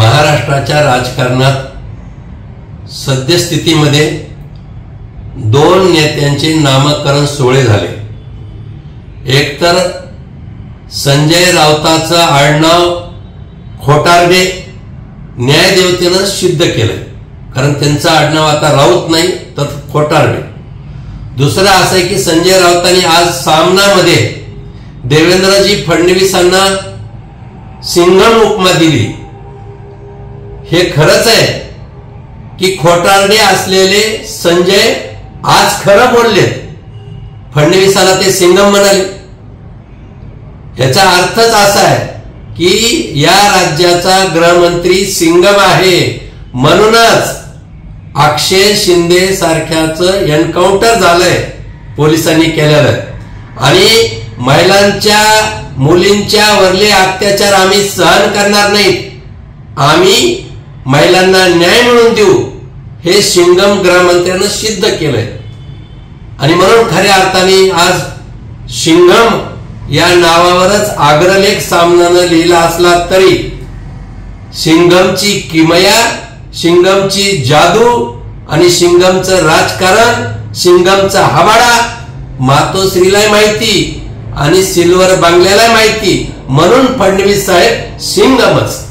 महाराष्ट्राच्या राजकारणात सद्यस्थितीमध्ये दोन नेत्यांचे नामकरण सोहळे झाले। एकतर संजय राऊताचं आडनाव खोटारडे न्यायदेवतेनं सिद्ध केलं, कारण त्यांचं आडनाव आता राऊत नाही तर खोटारडे। दुसरं असं आहे की संजय राऊतांनी आज सामनामध्ये देवेंद्रजी फडणवीसांना सिंघम उपमा दिली। हे खरंच आहे की खोटारडे असलेले संजय आज खरं बोलले, फडणवीसाला ते सिंघम म्हणाले। याचा अर्थच असा आहे की या राज्याचा गृहमंत्री सिंघम आहे, म्हणूनच अक्षय शिंदे सारख्याच एन्काउंटर झालंय पोलिसांनी केलेलं। आणि महिलांच्या मुलींच्या वरले अत्याचार आम्ही सहन करणार नाहीत, आम्ही महिलांना न्याय मिळवून देऊ, हे सिंघम गृहमंत्र्यांनी सिद्ध केलंय। आणि म्हणून खऱ्या अर्थाने आज सिंघम या नावावरच अग्रलेख सामनानं लिहिला असला तरी सिंघमची किमया, सिंघमची जादू आणि सिंघमचं राजकारण, सिंघमचा हवाडा मातोश्रीला माहिती आणि सिल्वर बंगल्याला माहिती, म्हणून फडणवीस साहेब सिंघमच।